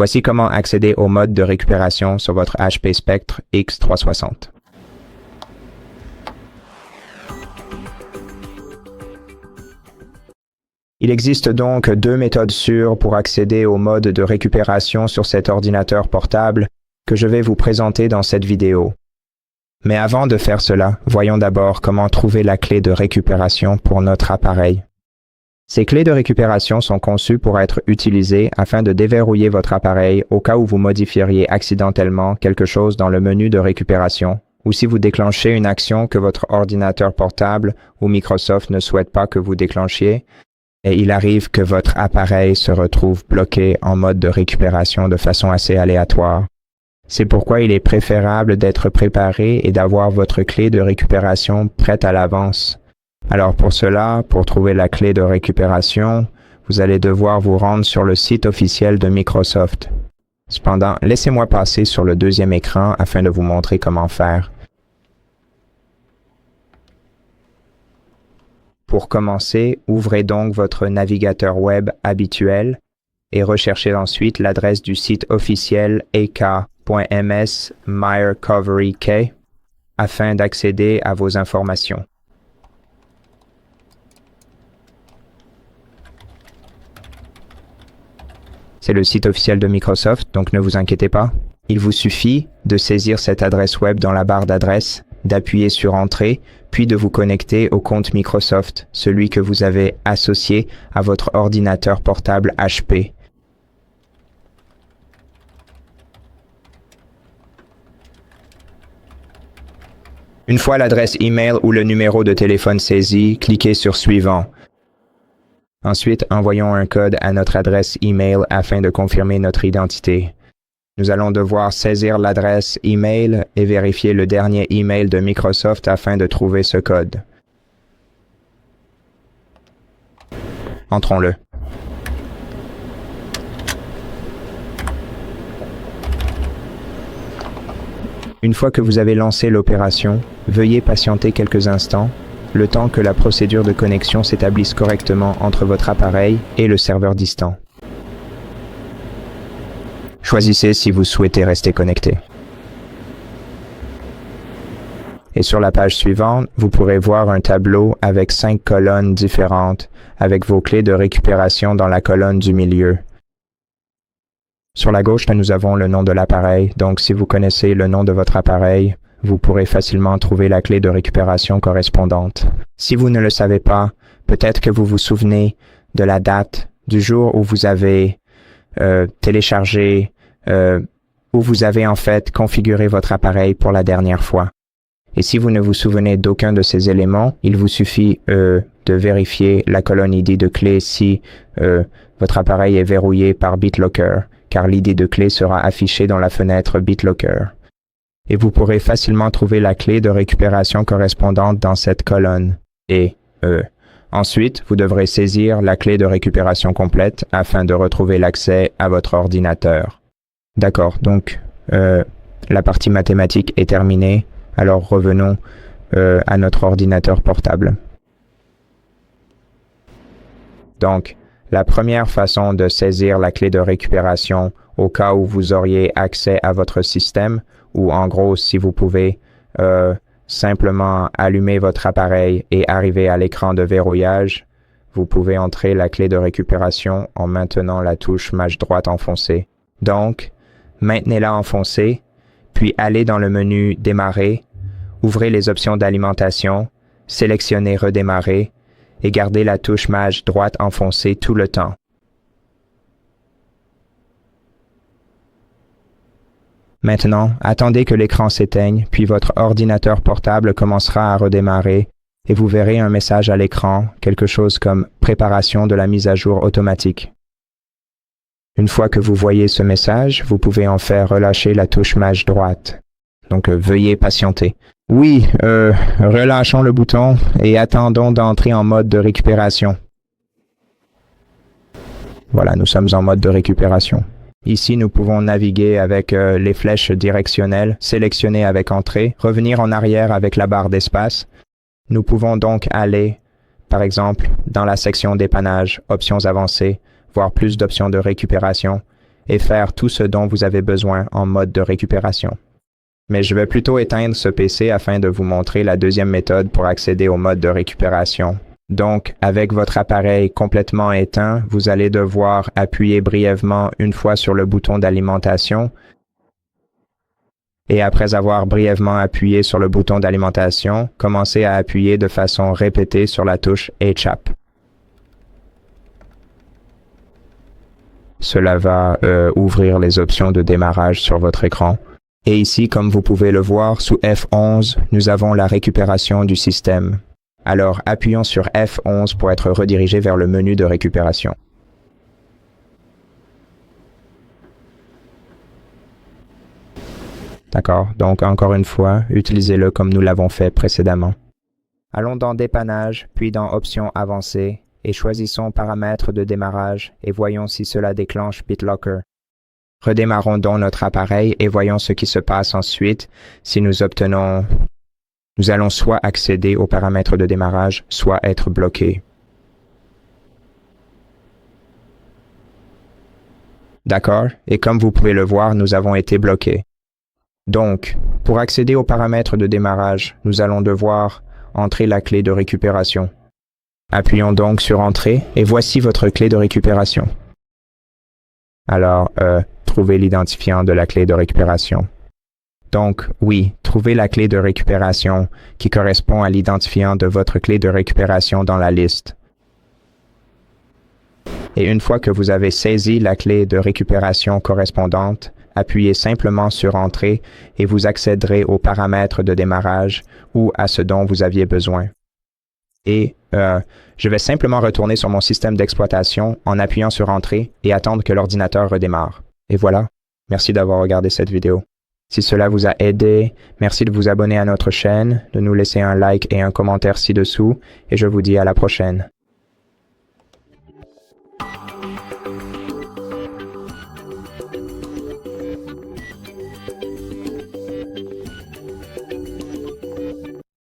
Voici comment accéder au mode de récupération sur votre HP Spectre X360. Il existe donc deux méthodes sûres pour accéder au mode de récupération sur cet ordinateur portable que je vais vous présenter dans cette vidéo. Mais avant de faire cela, voyons d'abord comment trouver la clé de récupération pour notre appareil. Ces clés de récupération sont conçues pour être utilisées afin de déverrouiller votre appareil au cas où vous modifieriez accidentellement quelque chose dans le menu de récupération ou si vous déclenchez une action que votre ordinateur portable ou Microsoft ne souhaite pas que vous déclenchiez et il arrive que votre appareil se retrouve bloqué en mode de récupération de façon assez aléatoire. C'est pourquoi il est préférable d'être préparé et d'avoir votre clé de récupération prête à l'avance. Alors pour cela, pour trouver la clé de récupération, vous allez devoir vous rendre sur le site officiel de Microsoft. Cependant, laissez-moi passer sur le deuxième écran afin de vous montrer comment faire. Pour commencer, ouvrez donc votre navigateur web habituel et recherchez ensuite l'adresse du site officiel ak.ms/myrecoveryk afin d'accéder à vos informations. C'est le site officiel de Microsoft, donc ne vous inquiétez pas. Il vous suffit de saisir cette adresse web dans la barre d'adresse, d'appuyer sur Entrée, puis de vous connecter au compte Microsoft, celui que vous avez associé à votre ordinateur portable HP. Une fois l'adresse email ou le numéro de téléphone saisi, cliquez sur Suivant. Ensuite, envoyons un code à notre adresse email afin de confirmer notre identité. Nous allons devoir saisir l'adresse email et vérifier le dernier email de Microsoft afin de trouver ce code. Entrons-le. Une fois que vous avez lancé l'opération, veuillez patienter quelques instants, le temps que la procédure de connexion s'établisse correctement entre votre appareil et le serveur distant. Choisissez si vous souhaitez rester connecté. Et sur la page suivante, vous pourrez voir un tableau avec 5 colonnes différentes, avec vos clés de récupération dans la colonne du milieu. Sur la gauche, nous avons le nom de l'appareil, donc si vous connaissez le nom de votre appareil, vous pourrez facilement trouver la clé de récupération correspondante. Si vous ne le savez pas, peut-être que vous vous souvenez de la date du jour où vous avez téléchargé, où vous avez en fait configuré votre appareil pour la dernière fois. Et si vous ne vous souvenez d'aucun de ces éléments, il vous suffit de vérifier la colonne ID de clé si votre appareil est verrouillé par BitLocker, car l'ID de clé sera affiché dans la fenêtre BitLocker. Et vous pourrez facilement trouver la clé de récupération correspondante dans cette colonne. Et ensuite, vous devrez saisir la clé de récupération complète afin de retrouver l'accès à votre ordinateur. D'accord, donc la partie mathématique est terminée, alors revenons à notre ordinateur portable. Donc, la première façon de saisir la clé de récupération au cas où vous auriez accès à votre système, ou en gros, si vous pouvez simplement allumer votre appareil et arriver à l'écran de verrouillage, vous pouvez entrer la clé de récupération en maintenant la touche mâche droite enfoncée. Donc, maintenez-la enfoncée, puis allez dans le menu Démarrer, ouvrez les options d'alimentation, sélectionnez Redémarrer et gardez la touche mâche droite enfoncée tout le temps. Maintenant, attendez que l'écran s'éteigne, puis votre ordinateur portable commencera à redémarrer et vous verrez un message à l'écran, quelque chose comme « Préparation de la mise à jour automatique ». Une fois que vous voyez ce message, vous pouvez en faire relâcher la touche mâche droite. Donc, veuillez patienter. Oui, relâchons le bouton et attendons d'entrer en mode de récupération. Voilà, nous sommes en mode de récupération. Ici, nous pouvons naviguer avec les flèches directionnelles, sélectionner avec Entrée, revenir en arrière avec la barre d'espace. Nous pouvons donc aller, par exemple, dans la section Dépannage, Options avancées, voir plus d'options de récupération, et faire tout ce dont vous avez besoin en mode de récupération. Mais je vais plutôt éteindre ce PC afin de vous montrer la deuxième méthode pour accéder au mode de récupération. Donc, avec votre appareil complètement éteint, vous allez devoir appuyer brièvement une fois sur le bouton d'alimentation et après avoir brièvement appuyé sur le bouton d'alimentation, commencez à appuyer de façon répétée sur la touche HAP. Cela va ouvrir les options de démarrage sur votre écran. Et ici, comme vous pouvez le voir, sous F11, nous avons la récupération du système. Alors, appuyons sur F11 pour être redirigé vers le menu de récupération. D'accord, donc encore une fois, utilisez-le comme nous l'avons fait précédemment. Allons dans Dépannage, puis dans Options avancées, et choisissons Paramètres de démarrage, et voyons si cela déclenche BitLocker. Redémarrons donc notre appareil et voyons ce qui se passe ensuite si nous obtenons... Nous allons soit accéder aux paramètres de démarrage, soit être bloqués. D'accord, et comme vous pouvez le voir, nous avons été bloqués. Donc, pour accéder aux paramètres de démarrage, nous allons devoir entrer la clé de récupération. Appuyons donc sur Entrée et voici votre clé de récupération. Alors, trouvez l'identifiant de la clé de récupération. Donc, oui, trouvez la clé de récupération qui correspond à l'identifiant de votre clé de récupération dans la liste. Et une fois que vous avez saisi la clé de récupération correspondante, appuyez simplement sur Entrée et vous accéderez aux paramètres de démarrage ou à ce dont vous aviez besoin. Et je vais simplement retourner sur mon système d'exploitation en appuyant sur Entrée et attendre que l'ordinateur redémarre. Et voilà, merci d'avoir regardé cette vidéo. Si cela vous a aidé, merci de vous abonner à notre chaîne, de nous laisser un like et un commentaire ci-dessous, et je vous dis à la prochaine.